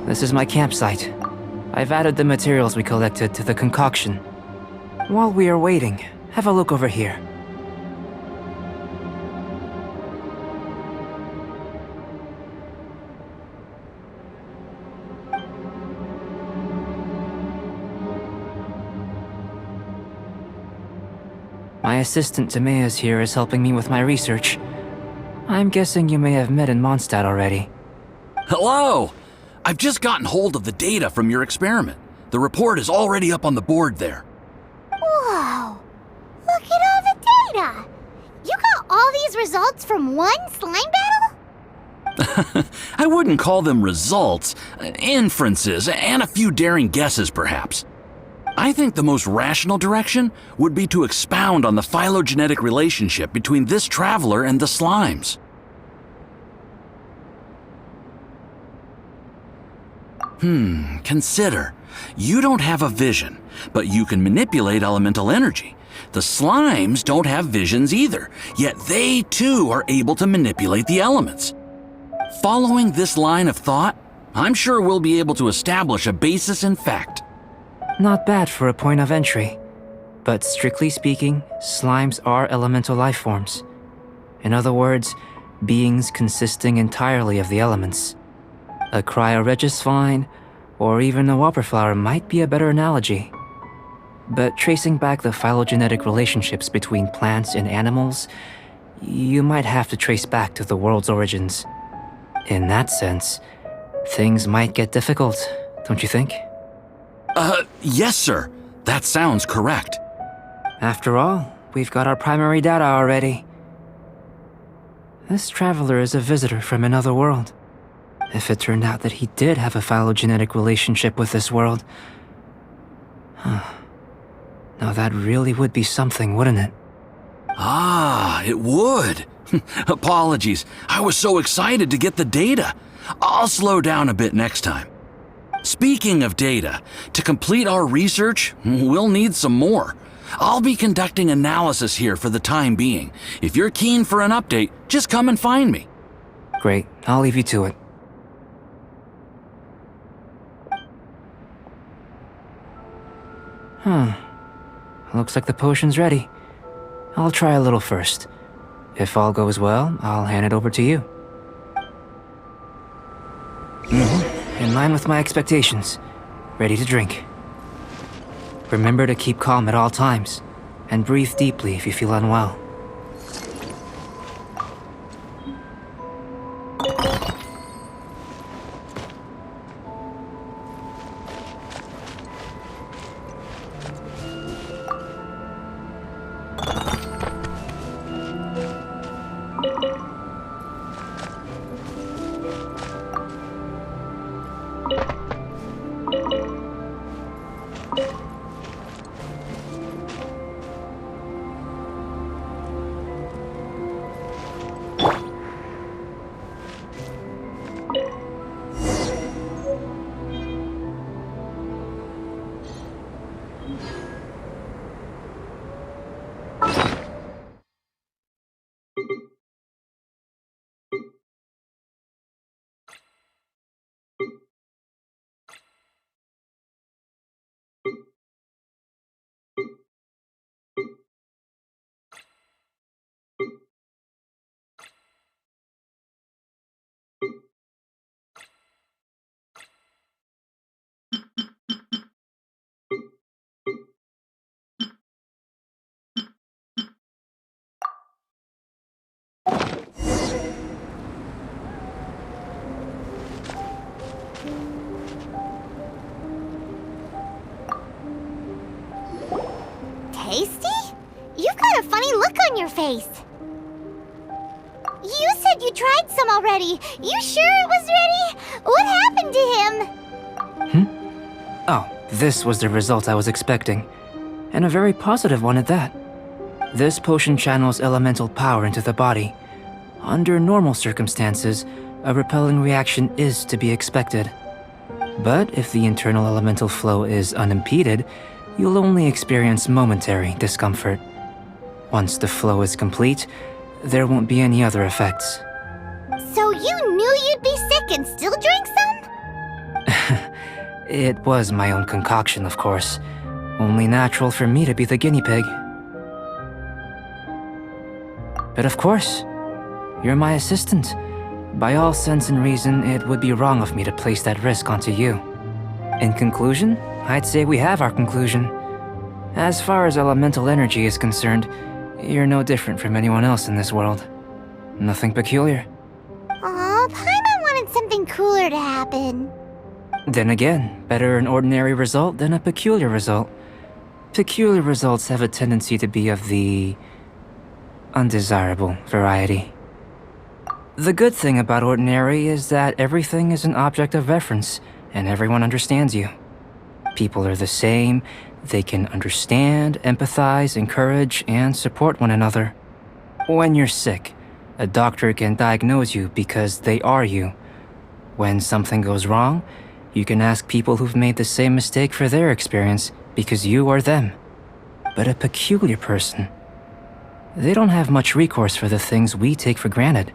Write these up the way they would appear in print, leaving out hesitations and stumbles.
This is my campsite. I've added the materials we collected to the concoction. While we are waiting, have a look over here. My assistant Timaeus here is helping me with my research. I'm guessing you may have met in Mondstadt already. Hello! I've just gotten hold of the data from your experiment. The report is already up on the board there. Whoa! Look at all the data! You got all these results from one slime battle? I wouldn't call them results, inferences, and a few daring guesses perhaps. I think the most rational direction would be to expound on the phylogenetic relationship between this traveler and the slimes. Consider. You don't have a vision, but you can manipulate elemental energy. The slimes don't have visions either, yet they too are able to manipulate the elements. Following this line of thought, I'm sure we'll be able to establish a basis in fact. Not bad for a point of entry. But strictly speaking, slimes are elemental life forms. In other words, beings consisting entirely of the elements. A cryoregisvine, or even a whopperflower might be a better analogy. But tracing back the phylogenetic relationships between plants and animals, you might have to trace back to the world's origins. In that sense, things might get difficult, don't you think? Yes, sir. That sounds correct. After all, we've got our primary data already. This traveler is a visitor from another world. If it turned out that he did have a phylogenetic relationship with this world... Now that really would be something, wouldn't it? Ah, it would. Apologies. I was so excited to get the data. I'll slow down a bit next time. Speaking of data, to complete our research, we'll need some more. I'll be conducting analysis here for the time being. If you're keen for an update, just come and find me. Great, I'll leave you to it. Looks like the potion's ready. I'll try a little first. If all goes well, I'll hand it over to you. In line with my expectations. Ready to drink. Remember to keep calm at all times, and breathe deeply if you feel unwell. Tasty? You've got a funny look on your face. You said you tried some already. You sure it was ready? What happened to him? Oh, this was the result I was expecting. And a very positive one at that. This potion channels elemental power into the body. Under normal circumstances, a repelling reaction is to be expected. But if the internal elemental flow is unimpeded, you'll only experience momentary discomfort. Once the flow is complete, there won't be any other effects. So you knew you'd be sick and still drank some? It was my own concoction, of course. Only natural for me to be the guinea pig. But of course, you're my assistant. By all sense and reason, it would be wrong of me to place that risk onto you. In conclusion, I'd say we have our conclusion. As far as elemental energy is concerned, you're no different from anyone else in this world. Nothing peculiar. Aw, Paimon wanted something cooler to happen. Then again, better an ordinary result than a peculiar result. Peculiar results have a tendency to be of the undesirable variety. The good thing about ordinary is that everything is an object of reference, and everyone understands you. People are the same, they can understand, empathize, encourage, and support one another. When you're sick, a doctor can diagnose you because they are you. When something goes wrong, you can ask people who've made the same mistake for their experience because you are them. But a peculiar person, they don't have much recourse for the things we take for granted.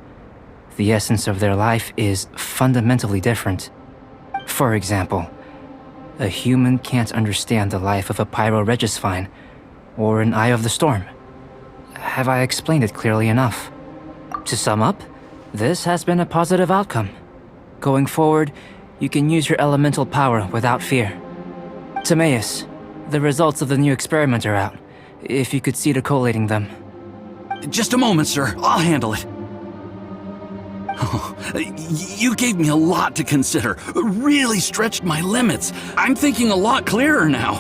The essence of their life is fundamentally different. For example, a human can't understand the life of a pyroregisvine or an eye of the storm. Have I explained it clearly enough? To sum up, this has been a positive outcome. Going forward, you can use your elemental power without fear. Timaeus, the results of the new experiment are out. If you could see to collating them. Just a moment, sir. I'll handle it. Oh, you gave me a lot to consider. Really stretched my limits. I'm thinking a lot clearer now.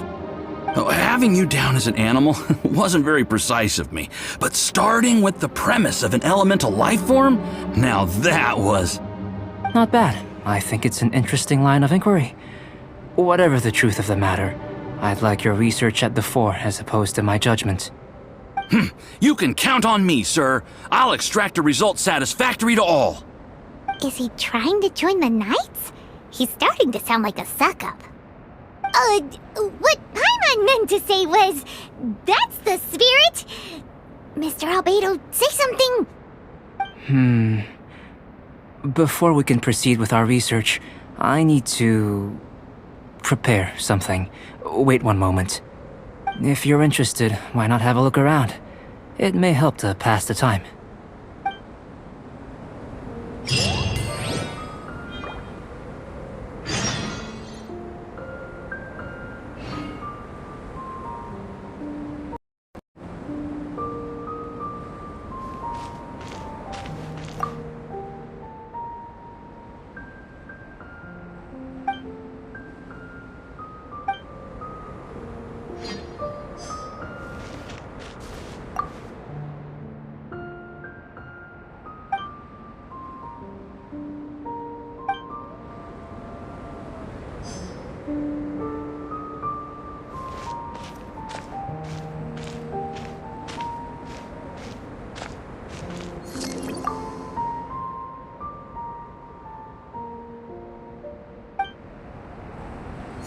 Having you down as an animal wasn't very precise of me, but starting with the premise of an elemental life form, now that was... Not bad. I think it's an interesting line of inquiry. Whatever the truth of the matter, I'd like your research at the fore as opposed to my judgment. You can count on me, sir. I'll extract a result satisfactory to all. Is he trying to join the Knights? He's starting to sound like a suck-up. What Paimon meant to say was, that's the spirit! Mr. Albedo, say something! Before we can proceed with our research, I need to... prepare something. Wait one moment. If you're interested, why not have a look around? It may help to pass the time.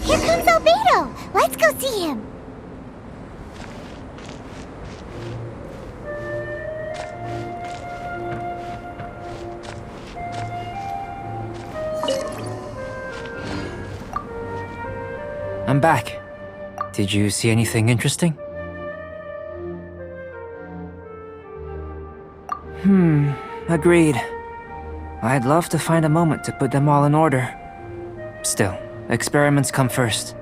Here comes Albedo! Let's go see him! I'm back. Did you see anything interesting? Agreed. I'd love to find a moment to put them all in order. Still, experiments come first.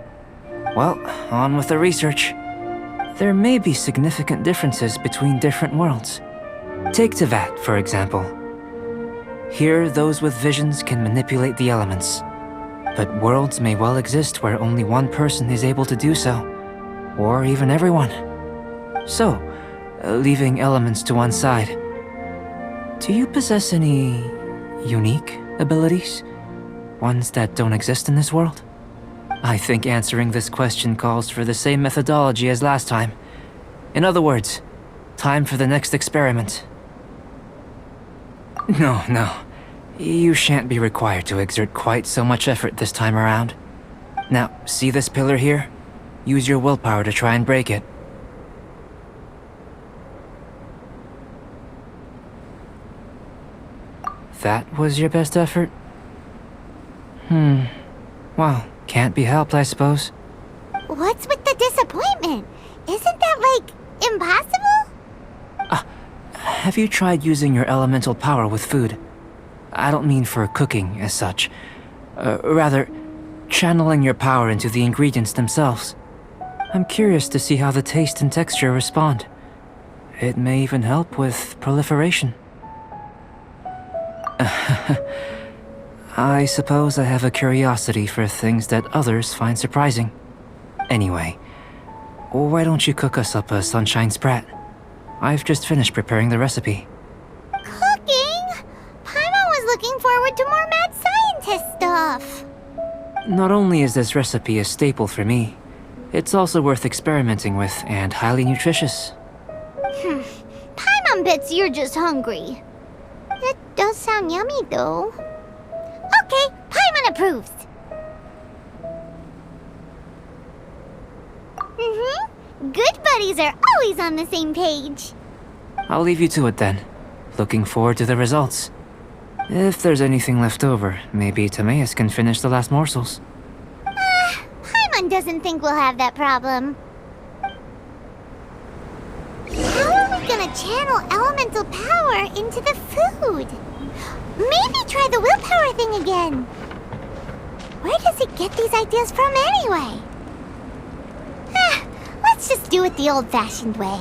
Well, on with the research. There may be significant differences between different worlds. Take Tevat, for example. Here, those with visions can manipulate the elements. But worlds may well exist where only one person is able to do so, or even everyone. So, leaving elements to one side, do you possess any unique abilities? Ones that don't exist in this world? I think answering this question calls for the same methodology as last time. In other words, time for the next experiment. No. You shan't be required to exert quite so much effort this time around. Now, see this pillar here? Use your willpower to try and break it. That was your best effort? Well, Can't be helped, I suppose. What's with the disappointment? Isn't that, like, impossible? Have you tried using your elemental power with food? I don't mean for cooking as such. Rather, channeling your power into the ingredients themselves. I'm curious to see how the taste and texture respond. It may even help with proliferation. I suppose I have a curiosity for things that others find surprising. Anyway, why don't you cook us up a sunshine sprat? I've just finished preparing the recipe. Cooking? Paimon was looking forward to more mad scientist stuff. Not only is this recipe a staple for me, it's also worth experimenting with and highly nutritious. Paimon bets you're just hungry. It does sound yummy, though. Okay, Paimon approves. Good buddies are always on the same page. I'll leave you to it then. Looking forward to the results. If there's anything left over, maybe Timaeus can finish the last morsels. Paimon doesn't think we'll have that problem. How are we gonna channel elemental power into the food? Maybe try the willpower thing again. Where does it get these ideas from anyway? Let's just do it the old-fashioned way.